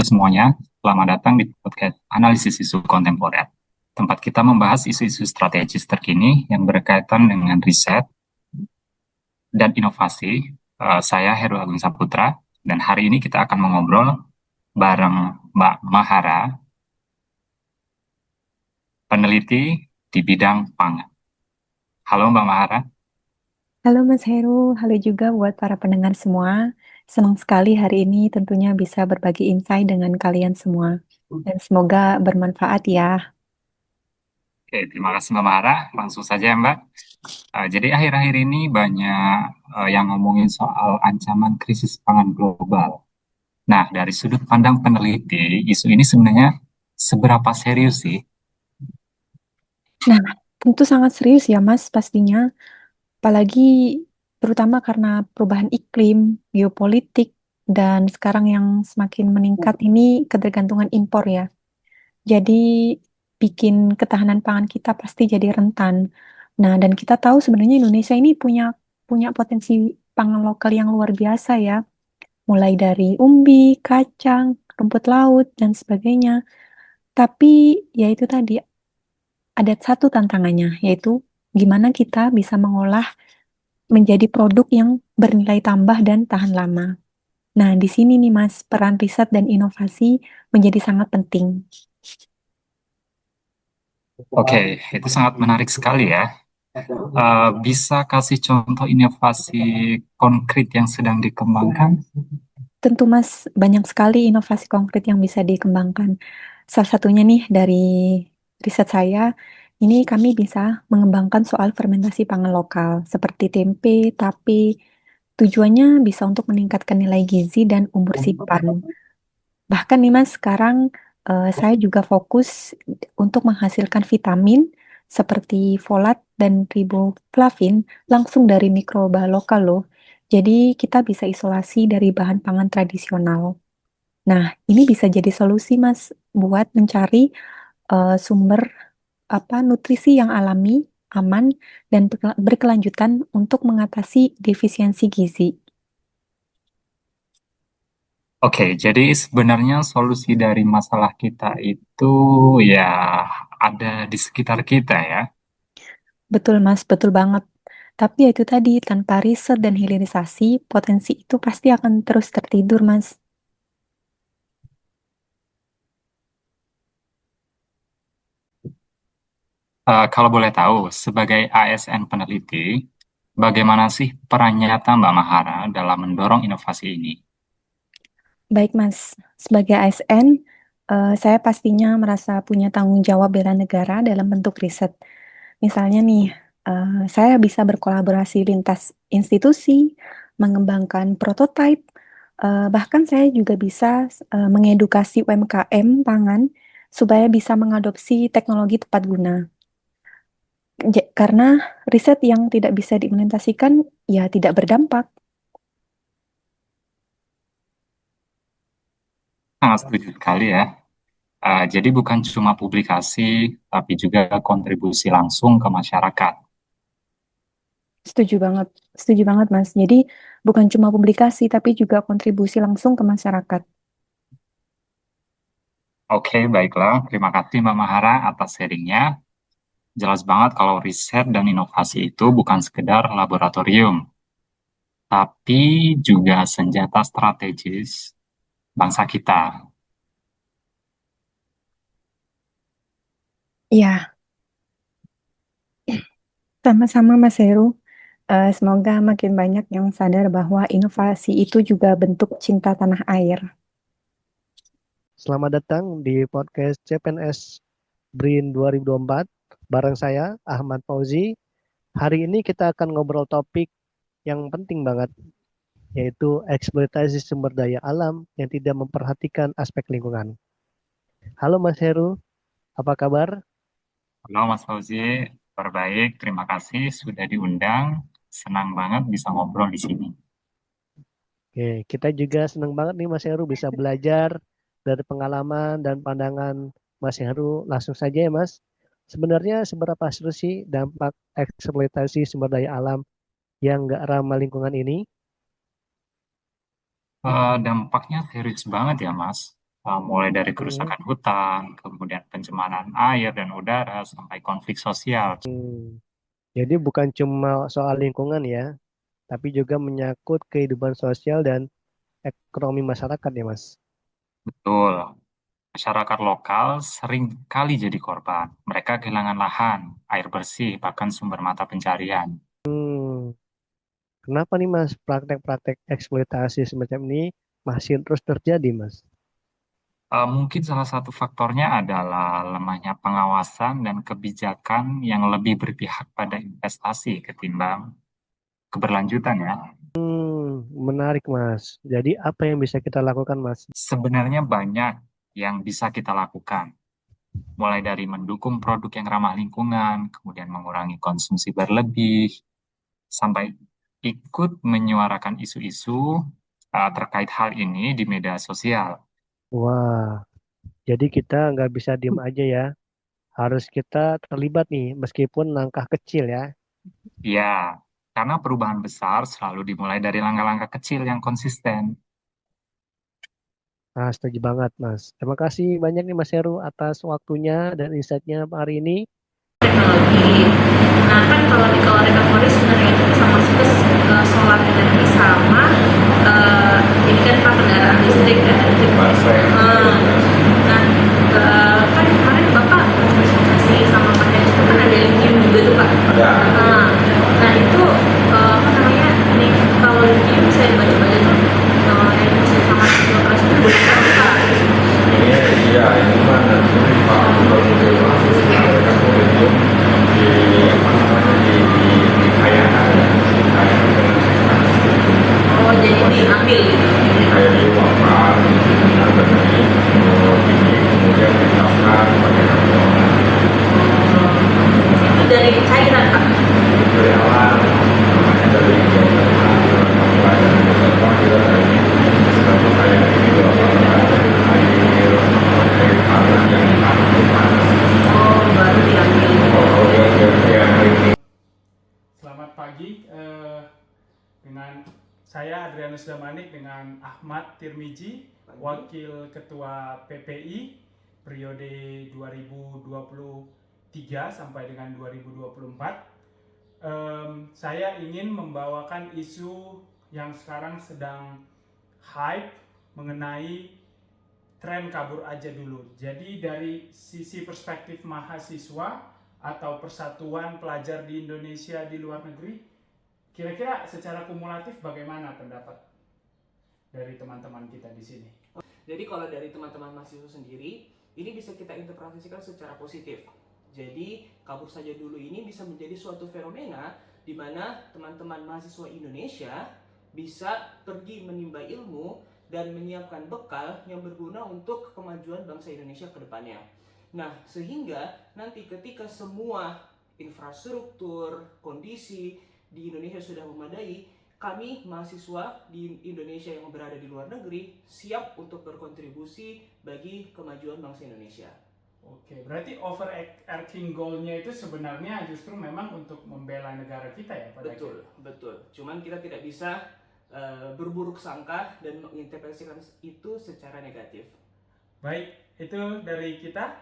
semuanya, selamat datang di podcast Analisis Isu Kontemporer. Tempat kita membahas isu-isu strategis terkini yang berkaitan dengan riset dan inovasi. Saya Heru Agung Saputra, dan hari ini kita akan mengobrol bareng Mbak Mahara, peneliti di bidang pangan. Halo Mbak Mahara. Halo Mas Heru, halo juga buat para pendengar semua. Senang sekali hari ini tentunya bisa berbagi insight dengan kalian semua. Dan semoga bermanfaat ya. Oke, terima kasih Mbak Mahara. Langsung saja ya Mbak. Jadi akhir-akhir ini banyak yang ngomongin soal ancaman krisis pangan global. Nah, dari sudut pandang peneliti, isu ini sebenarnya seberapa serius sih? Nah, tentu sangat serius ya Mas pastinya. Apalagi terutama karena perubahan iklim, geopolitik, dan sekarang yang semakin meningkat ini ketergantungan impor ya. Jadi bikin ketahanan pangan kita pasti jadi rentan. Nah, dan kita tahu sebenarnya Indonesia ini punya punya potensi pangan lokal yang luar biasa ya, mulai dari umbi, kacang, rumput laut dan sebagainya. Tapi ya itu tadi ada satu tantangannya, yaitu gimana kita bisa mengolah menjadi produk yang bernilai tambah dan tahan lama. Nah, di sini nih Mas, peran riset dan inovasi menjadi sangat penting. Oke, itu sangat menarik sekali ya. Bisa kasih contoh inovasi konkret yang sedang dikembangkan? Tentu Mas, banyak sekali inovasi konkret yang bisa dikembangkan. Salah satunya nih dari riset saya, ini kami bisa mengembangkan soal fermentasi pangan lokal seperti tempe, tape. Tujuannya bisa untuk meningkatkan nilai gizi dan umur simpan. Bahkan nih Mas, sekarang saya juga fokus untuk menghasilkan vitamin seperti folat dan riboflavin langsung dari mikroba lokal loh. Jadi kita bisa isolasi dari bahan pangan tradisional. Nah, ini bisa jadi solusi Mas buat mencari sumber nutrisi yang alami, aman, dan berkelanjutan untuk mengatasi defisiensi gizi. Oke, jadi sebenarnya solusi dari masalah kita itu ya ada di sekitar kita ya. Betul Mas, betul banget. Tapi ya itu tadi, tanpa riset dan hilirisasi, potensi itu pasti akan terus tertidur, Mas. Kalau boleh tahu, sebagai ASN peneliti, bagaimana sih peran nyata Mbak Mahara dalam mendorong inovasi ini? Baik, Mas. Sebagai ASN, saya pastinya merasa punya tanggung jawab bela negara dalam bentuk riset. Misalnya nih, saya bisa berkolaborasi lintas institusi, mengembangkan prototipe, bahkan saya juga bisa mengedukasi UMKM pangan supaya bisa mengadopsi teknologi tepat guna. Karena riset yang tidak bisa diimplementasikan ya tidak berdampak. Sangat setuju sekali ya. Jadi bukan cuma publikasi, tapi juga kontribusi langsung ke masyarakat. Setuju banget Mas. Jadi bukan cuma publikasi tapi juga kontribusi langsung ke masyarakat. Oke, baiklah. Terima kasih Mbak Mahara atas sharingnya. Jelas banget kalau riset dan inovasi itu bukan sekedar laboratorium, tapi juga senjata strategis bangsa kita. Ya, sama-sama Mas Heru. Semoga makin banyak yang sadar bahwa inovasi itu juga bentuk cinta tanah air. Selamat datang di podcast CPNS BRIN 2024 bareng saya Ahmad Fauzi. Hari ini kita akan ngobrol topik yang penting banget, yaitu eksploitasi sumber daya alam yang tidak memperhatikan aspek lingkungan. Halo Mas Heru, apa kabar? Halo Mas Fauzi, terbaik. Terima kasih sudah diundang. Senang banget bisa ngobrol di sini. Oke, kita juga senang banget nih Mas Heru bisa belajar dari pengalaman dan pandangan Mas Heru. Langsung saja ya Mas. Sebenarnya seberapa serius sih dampak eksploitasi sumber daya alam yang nggak ramah lingkungan ini? Dampaknya serius banget ya Mas. mulai dari Hmm. kerusakan hutan, kemudian pencemaran air dan udara, sampai konflik sosial. Jadi bukan cuma soal lingkungan ya, tapi juga menyangkut kehidupan sosial dan ekonomi masyarakat ya, Mas. Betul, masyarakat lokal sering kali jadi korban. Mereka kehilangan lahan, air bersih, bahkan sumber mata pencarian. Kenapa nih, Mas, praktek-praktek eksploitasi semacam ini masih terus terjadi, Mas? Mungkin salah satu faktornya adalah lemahnya pengawasan dan kebijakan yang lebih berpihak pada investasi ketimbang keberlanjutan ya. Menarik, Mas. Jadi apa yang bisa kita lakukan, Mas? Sebenarnya banyak yang bisa kita lakukan, mulai dari mendukung produk yang ramah lingkungan, kemudian mengurangi konsumsi berlebih, sampai ikut menyuarakan isu-isu terkait hal ini di media sosial. Wah, jadi kita nggak bisa diem aja ya. Harus kita terlibat nih, meskipun langkah kecil ya. Ya, karena perubahan besar selalu dimulai dari langkah-langkah kecil yang konsisten. Nah, setuju banget, Mas. Terima kasih banyak nih, Mas Heru, atas waktunya dan insight-nya hari ini. Teknologi. Nah kan kalau di kalau recovery sebenarnya itu bisa masuk ke solar energi sama ini kan pak kendaraan listrik dan elektrik. Nah kan kemarin bapak presentasi sama Pak Heru itu kan ada lithium juga tuh pak. Nah itu apa namanya nih kalau lithium saya baca-baca tuh yang bisa sangat operasi itu boleh kan pak? Iya, ini mah nanti Pak Gubernur masih menyampaikan momentum di apa namanya di kayangan ya, di kayangan dengan ekstraksi. Oh jadi diambil gitu. Kayak diuapkan, dengan benih, biji, kemudian ditambahkan pakai kapur. Itu dari cairan pak. Itu dari alam, namanya dari pelajaran beberapa kita dari satu kayangan ini diuapkan dari air tanah yang ditanam di panas. Oh baru diambil. Oh, yang Selamat pagi, dengan saya Adrianus Damanik dengan Ahmad Tirmiji, Wakil Ketua PPI periode 2023 sampai dengan 2024. Saya ingin membawakan isu yang sekarang sedang hype mengenai tren kabur aja dulu. Jadi dari sisi perspektif mahasiswa atau persatuan pelajar di Indonesia di luar negeri, kira-kira secara kumulatif bagaimana pendapat dari teman-teman kita di sini? Jadi kalau dari teman-teman mahasiswa sendiri, ini bisa kita interpretasikan secara positif. Jadi kabur saja dulu ini bisa menjadi suatu fenomena di mana teman-teman mahasiswa Indonesia bisa pergi menimba ilmu dan menyiapkan bekal yang berguna untuk kemajuan bangsa Indonesia ke depannya. Nah, sehingga nanti ketika semua infrastruktur, kondisi di Indonesia sudah memadai, kami mahasiswa di Indonesia yang berada di luar negeri siap untuk berkontribusi bagi kemajuan bangsa Indonesia. Oke, berarti overarching goal-nya itu sebenarnya justru memang untuk membela negara kita ya pada Betul, betul. Cuman kita tidak bisa berburuk sangka dan menginterpretasikan itu secara negatif. Baik, itu dari kita.